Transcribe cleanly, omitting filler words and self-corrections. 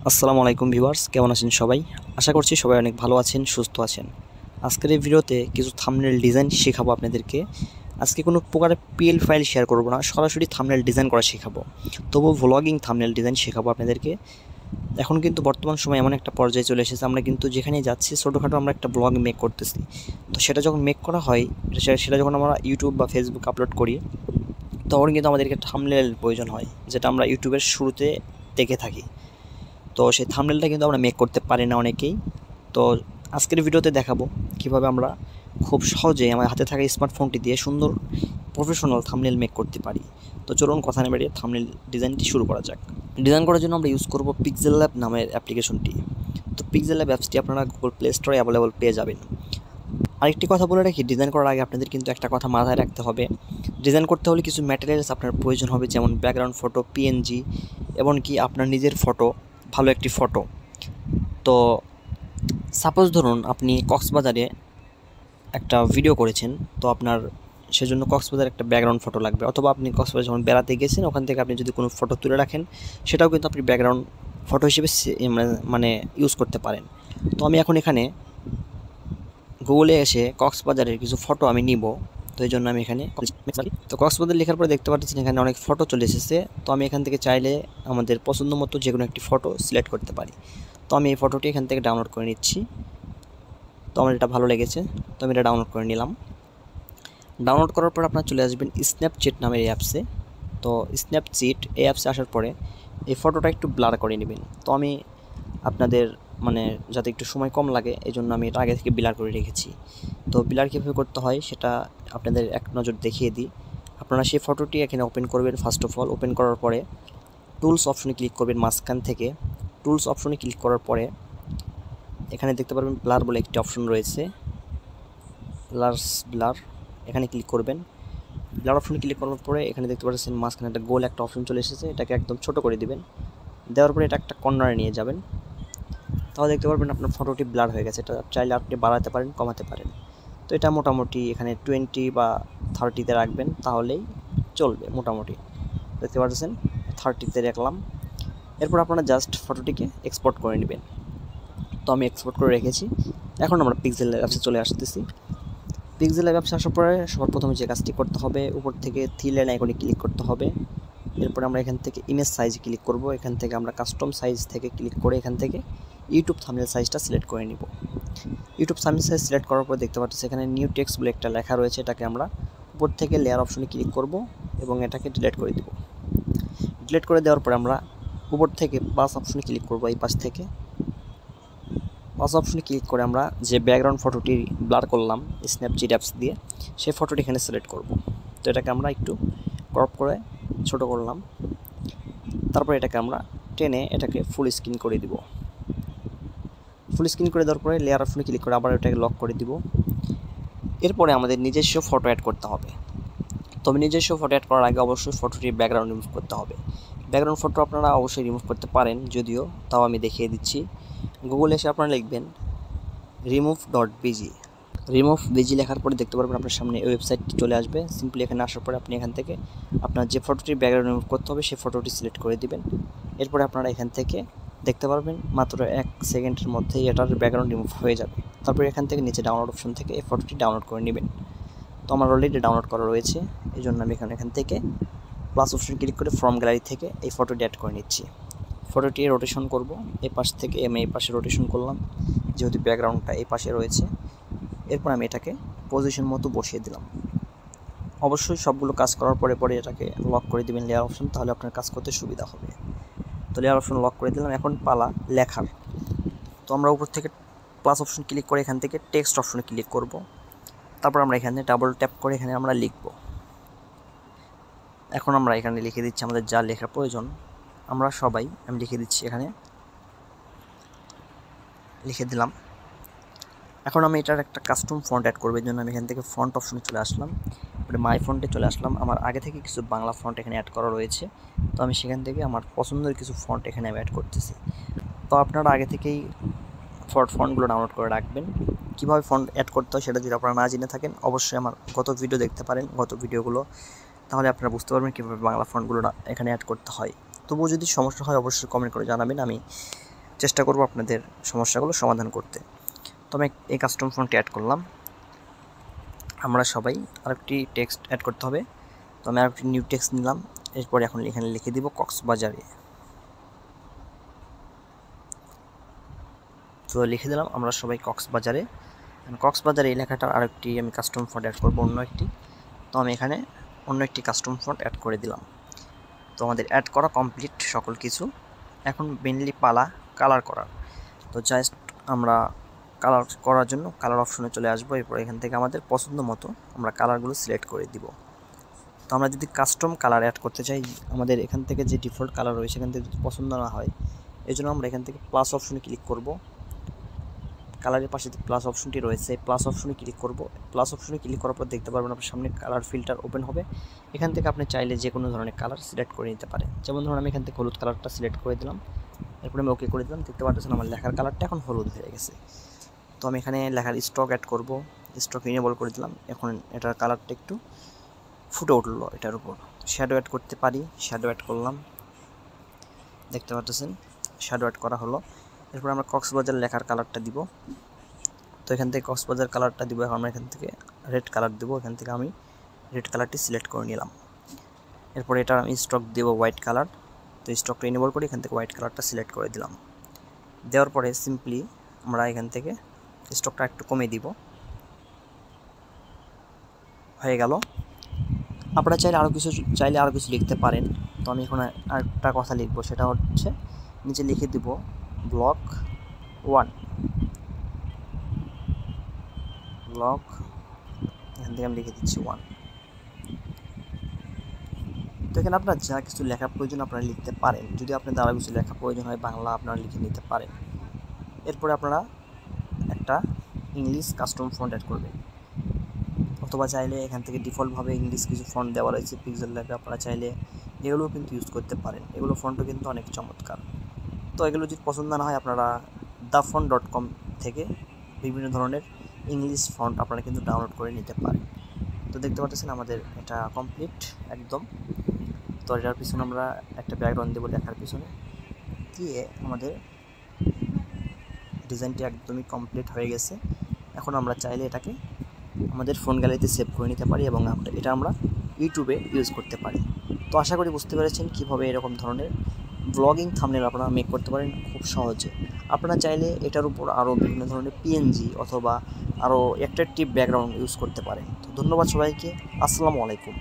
আসসালামু আলাইকুম ভিউয়ার্স, কেমন আছেন সবাই? আশা করছি সবাই অনেক ভালো আছেন, সুস্থ আছেন। আজকের এই ভিডিওতে কিছু থাম্বনেল ডিজাইন শেখাবো আপনাদেরকে। আজকে কোনো প্রকারের পিএল ফাইল শেয়ার করব না, সরাসরি থাম্বনেল ডিজাইন করা শেখাবো। তবুও ভ্লগিং থাম্বনেল ডিজাইন শেখাবো আপনাদেরকে। এখন কিন্তু বর্তমান সময় এমন একটা পর্যায়ে চলে এসেছে, আমরা কিন্তু যেখানেই যাচ্ছি ছোটোখাটো আমরা একটা ব্লগ মেক করতেছি। তো সেটা যখন মেক করা হয়, সেটা যখন আমরা ইউটিউব বা ফেসবুক আপলোড করি, তখন কিন্তু আমাদেরকে থাম্বনেল প্রয়োজন হয়, যেটা আমরা ইউটিউবের শুরুতে দেখে থাকি। তো সেই থাম্বনেলটা কিন্তু আমরা মেক করতে পারি না অনেকেই। তো আজকের ভিডিওতে দেখাবো কিভাবে আমরা খুব সহজেই আমার হাতে থাকা স্মার্টফোনটি দিয়ে সুন্দর প্রফেশনাল থাম্বনেল মেক করতে পারি। তো চলুন কথা না বাড়িয়ে থাম্বনেল ডিজাইনটি শুরু করা যাক। ডিজাইন করার জন্য আমরা ইউজ করব পিক্সেলল্যাব নামের অ্যাপ্লিকেশনটি। তো পিক্সেলল্যাব অ্যাপসটি আপনারা গুগল প্লে স্টোরে অ্যাভেলেবল পেয়ে যাবেন। আরেকটি কথা বলে রাখি, ডিজাইন করার আগে আপনাদের কিন্তু একটা কথা মাথায় রাখতে হবে। ডিজাইন করতে হলে কিছু ম্যাটেরিয়ালস আপনার প্রয়োজন হবে, যেমন ব্যাকগ্রাউন্ড ফটো, পিএনজি, এমনকি আপনার নিজের ফটো, ভালো একটি ফটো। তো সাপোজ ধরুন আপনি কক্সবাজারে একটা ভিডিও করেছেন, তো আপনার সেজন্য কক্সবাজার একটা ব্যাকগ্রাউন্ড ফটো লাগবে, অথবা আপনি কক্সবাজার যখন বেড়াতে গেছেন ওখান থেকে আপনি যদি কোনো ফটো তুলে রাখেন, সেটাও কিন্তু আপনি ব্যাকগ্রাউন্ড ফটো হিসেবে মানে ইউজ করতে পারেন। তো আমি এখন এখানে গুগলে এসে কক্সবাজারের কিছু ফটো আমি নিব। তো এই জন্য আমি এখানে তো কক্সবাজার লেখার পরে দেখতে পাচ্ছেন এখানে অনেক ফটো চলে এসেছে। তো আমি এখান থেকে চাইলে আমাদের পছন্দ মতো যে কোনো একটি ফটো সিলেক্ট করতে পারি। তো আমি এই ফটোটি এখান থেকে ডাউনলোড করে নিচ্ছি। তো আমার এটা ভালো লেগেছে, তো আমি এটা ডাউনলোড করে নিলাম। ডাউনলোড করার পর আপনার চলে আসবেন স্ন্যাপচ্যাট নামের এই অ্যাপসে। তো স্ন্যাপচ্যাট এই অ্যাপসে আসার পরে এই ফটোটা একটু ব্লার করে নেবেন। তো আমি আপনাদের যাতে একটু সময় কম লাগে এই জন্য আমি এটা আগে থেকে ব্লার করে রেখেছি। তো ব্লার কীভাবে করতে হয় সেটা আপনাদের এক নজর দেখিয়ে দিই। আপনারা সেই ফটোটি এখানে ওপেন করবেন। ফার্স্ট অফ অল ওপেন করার পরে টুলস অপশনে ক্লিক করবেন। মাঝখান থেকে টুলস অপশনে ক্লিক করার পরে এখানে দেখতে পারবেন ব্লার বলে একটি অপশন রয়েছে, ব্লার, এখানে ক্লিক করবেন। ব্লার অপশনে ক্লিক করার পরে এখানে দেখতে পাচ্ছেন মাঝখানে একটা গোল একটা অপশন চলে এসেছে, এটাকে একদম ছোট করে দিবেন। দেওয়ার পরে এটা একটা কর্নারে নিয়ে যাবেন। তাহলে দেখতে পারবেন আপনার ফটোটি ব্লার হয়ে গেছে। এটা চাইলে আপনি বাড়াতে পারেন, কমাতে পারেন। তো এটা মোটামুটি এখানে 20 বা 30-তে রাখবেন, তাহলেই চলবে। মোটামুটি দেখতে পাচ্ছেন 30-তে রাখলাম। এরপর আপনারা জাস্ট ফটোটিকে এক্সপোর্ট করে নেবেন। তো আমি এক্সপোর্ট করে রেখেছি। এখন আমরা পিক্সেল অ্যাপসে চলে আসতেছি। পিক্সেল অ্যাপসে আসার পরে সবার প্রথমে যে কাজটি করতে হবে, উপর থেকে থ্রি লাইন আইকনে ক্লিক করতে হবে। এরপর আমরা এখান থেকে ইমেজ সাইজ ক্লিক করব। এখান থেকে আমরা কাস্টম সাইজ থেকে ক্লিক করে এখান থেকে ইউটিউব থাম্বনেল সাইজটা সিলেক্ট করে নিব। ইউটিউব থাম্বনেল সাইজ সিলেক্ট করার পর দেখতে পাচ্ছি এখানে নিউ টেক্সট বলে একটা লেখা রয়েছে, এটাকে আমরা উপর থেকে লেয়ার অপশনে ক্লিক করব এবং এটাকে ডিলিট করে দেব। ডিলিট করে দেওয়ার পর আমরা উপর থেকে প্লাস অপশনে ক্লিক করব। এই পাশ থেকে প্লাস অপশনে ক্লিক করে আমরা যে ব্যাকগ্রাউন্ড ফটোটি ব্লার করলাম স্ন্যাপচ্যাট অ্যাপস দিয়ে, সেই ফটোটি এখানে সিলেক্ট করব। তো এটাকে আমরা একটু ক্রপ করে ছোট করলাম। তারপর এটাকে আমরা টেনে এটাকে ফুল স্ক্রিন করে দিব। ফুল স্ক্রিন করে দেওয়ার পরে লেয়ার অপশনে ক্লিক করে আবার এটাকে লক করে দিব। এরপরে আমাদের নিজস্ব ফটো অ্যাড করতে হবে। তবে নিজস্ব ফটো অ্যাড করার আগে অবশ্যই ফটোটির ব্যাকগ্রাউন্ড রিমুভ করতে হবে। ব্যাকগ্রাউন্ড ফটো আপনারা অবশ্যই রিমুভ করতে পারেন, যদিও তাও আমি দেখিয়ে দিচ্ছি। গুগলে এসে আপনারা লিখবেন remove.bg। রিমুভ বিজি লেখার পরে দেখতে পারবেন আপনার সামনে এই ওয়েবসাইটটি চলে আসবে। সিম্পলি এখানে আসার পরে আপনি এখান থেকে আপনার যে ফটোটির ব্যাকগ্রাউন্ড রিমুভ করতে হবে সেই ফটোটি সিলেক্ট করে দিবেন। এরপরে আপনারা এখান থেকে দেখতে পারবেন মাত্র 1 সেকেন্ডের মধ্যেই এটার ব্যাকগ্রাউন্ড রিমুভ হয়ে যাবে। তারপরে এখান থেকে নিচে ডাউনলোড অপশন থেকে এই ফটোটি ডাউনলোড করে নেবেন। তো আমার অলরেডি ডাউনলোড করা রয়েছে, এই জন্য আমি এখান থেকে প্লাস অপশন ক্লিক করে ফ্রম গ্যালারি থেকে এই ফটোটি অ্যাড করে নিচ্ছি। ফটোটি রোটেশন করব, এই পাশ থেকে আমি এই পাশে রোটেশন করলাম, যেহেতু ব্যাকগ্রাউন্ডটা এই পাশে রয়েছে। এরপর আমি এটাকে পজিশন মতো বসিয়ে দিলাম। অবশ্যই সবগুলো কাজ করার পরে এটাকে লক করে দিবেন লেয়ার অপশন, তাহলে আপনার কাজ করতে সুবিধা হবে। তো লেয়ার অপশন লক করে দিলাম। এখন পালা লেখার। তো আমরা উপর থেকে প্লাস অপশন ক্লিক করে এখান থেকে টেক্সট অপশনে ক্লিক করব। তারপর আমরা এখানে ডাবল ট্যাপ করে এখানে আমরা লিখব। এখন আমরা এখানে লিখে দিচ্ছি আমাদের যা লেখার প্রয়োজন। আমি লিখে দিচ্ছি, এখানে লিখে দিলাম। এখন আমি এটার একটা কাস্টম ফন্ট অ্যাড করব, এর জন্য আমি এখান থেকে ফন্ট অপশনে চলে আসলাম। এবারে মাই ফন্টে চলে আসলাম। আমার আগে থেকে কিছু বাংলা ফন্ট এখানে অ্যাড করা রয়েছে, তো আমি সেখান থেকে আমার পছন্দের কিছু ফন্ট এখানে আমি অ্যাড করতেছি। তো আপনারা আগে থেকেই ফন্টগুলো ডাউনলোড করে রাখবেন। কীভাবে ফন্ট অ্যাড করতে হয় সেটা যদি আপনারা না জেনে থাকেন, অবশ্যই আমার গত ভিডিও দেখতে পারেন, গত ভিডিওগুলো, তাহলে আপনারা বুঝতে পারবেন কীভাবে বাংলা ফন্টগুলো এখানে অ্যাড করতে হয়। তবুও যদি সমস্যা হয় অবশ্যই কমেন্ট করে জানাবেন, আমি চেষ্টা করব আপনাদের সমস্যাগুলো সমাধান করতে। তো আমি এই কাস্টম ফন্টটি অ্যাড করলাম। আমরা সবাই আরেকটি টেক্সট অ্যাড করতে হবে। তো আমি আরেকটি নিউ টেক্সট নিলাম। এরপরে এখন এখানে লিখে দিব কক্সবাজারে। তো লিখে দিলাম আমরা সবাই কক্সবাজারে। কক্সবাজারে এই লেখাটার আরেকটি আমি কাস্টম ফন্ট অ্যাড করব, অন্য একটি। তো আমি এখানে অন্য একটি কাস্টম ফন্ট অ্যাড করে দিলাম। তো আমাদের অ্যাড করা কমপ্লিট সকল কিছু। এখন মেনলি পালা কালার করার। তো জাস্ট আমরা কালার করার জন্য কালার অপশনে চলে আসবো। এরপর এখান থেকে আমাদের পছন্দ মতো আমরা কালারগুলো সিলেক্ট করে দিব। তো আমরা যদি কাস্টম কালার অ্যাড করতে চাই, আমাদের এখান থেকে যে ডিফল্ট কালার রয়েছে এখান থেকে যদি পছন্দ না হয়, এই জন্য আমরা এখান থেকে প্লাস অপশনে ক্লিক করব। কালারের পাশে যে প্লাস অপশনটি রয়েছে, প্লাস অপশনে ক্লিক করব। প্লাস অপশনে ক্লিক করার পর দেখতে পারবেন আপনার সামনে কালার ফিল্টার ওপেন হবে। এখান থেকে আপনি চাইলে যে কোনো ধরনের কালার সিলেক্ট করে নিতে পারেন। যেমন ধরুন আমি এখান থেকে হলুদ কালারটা সিলেক্ট করে দিলাম। এরপরে আমি ওকে করে দিলাম। দেখতে পাচ্ছেন আমার লেখার কালারটা এখন হলুদ হয়ে গেছে। তো আমি এখানে লেখার স্ট্রোক অ্যাড করব। স্ট্রোক ইনেবল করে দিলাম। এখন এটার কালারটা একটু ফুটে উঠলো এটার উপর। শ্যাডো অ্যাড করতে পারি, শ্যাডো অ্যাড করলাম। দেখতে পাচ্ছেন শ্যাডো অ্যাড করা হলো। এরপর আমরা কক্সবাজার লেখার কালারটা দিব। তো এখান থেকে কক্সবাজার কালারটা দিব। এখন আমরা এখান থেকে রেড কালার দেবো। এখান থেকে আমি রেড কালারটি সিলেক্ট করে নিলাম। এরপর এটা আমি স্ট্রোক দেব হোয়াইট কালার। তো স্ট্রোকটা ইনেবল করে এখান থেকে হোয়াইট কালারটা সিলেক্ট করে দিলাম। দেওয়ার পরে সিম্পলি আমরা এখান থেকে স্ট্রোকটা একটু কমিয়ে দিব। হয়ে গেল। আপনারা চাইলে আরও কিছু লিখতে পারেন। তো আমি এখন আরেকটা কথা লিখব, সেটা হচ্ছে নিচে লিখে দিব ব্লক 1। ব্লক এখান থেকে আমি লিখে দিচ্ছি 1। তো এখানে আপনার যা কিছু লেখা প্রয়োজন আপনারা লিখতে পারেন। যদি আপনাদের আরও কিছু লেখা প্রয়োজন হয় বাংলা আপনারা লিখে নিতে পারেন। এরপরে আপনারা একটা ইংলিশ কাস্টম ফন্ট অ্যাড করবেন, অথবা চাইলে এখান থেকে ডিফল্টভাবে ইংলিশ কিছু ফন্ট দেওয়া রয়েছে পিক্সেলল্যাবে, আপনারা চাইলে এগুলোও কিন্তু ইউজ করতে পারেন। এগুলো ফন্টও কিন্তু অনেক চমৎকার। তো এগুলো যদি পছন্দ না হয় আপনারা thefont.com থেকে বিভিন্ন ধরনের ইংলিশ ফন্ট আপনারা কিন্তু ডাউনলোড করে নিতে পারেন। তো দেখতে পাচ্ছেন আমাদের এটা কমপ্লিট একদম। তো এটার পিছনে আমরা একটা ব্যাকগ্রাউন্ড দেবো লেখার পিছনে দিয়ে আমাদের ডিজাইনটি একদমই কমপ্লিট হয়ে গেছে। এখন আমরা চাইলে এটাকে আমাদের ফোন গ্যালারিতে সেভ করে নিতে পারি এবং এটা আমরা ইউটিউবে ইউজ করতে পারি। তো আশা করি বুঝতে পেরেছেন কীভাবে এরকম ধরনের ব্লগিং থাম্বনেল আপনারা মেক করতে পারেন খুব সহজে। আপনারা চাইলে এটার উপর আরও বিভিন্ন ধরনের পিএনজি অথবা আরও অ্যাট্রাকটিভ ব্যাকগ্রাউন্ড ইউজ করতে পারেন। তো ধন্যবাদ সবাইকে। আসসালামু আলাইকুম।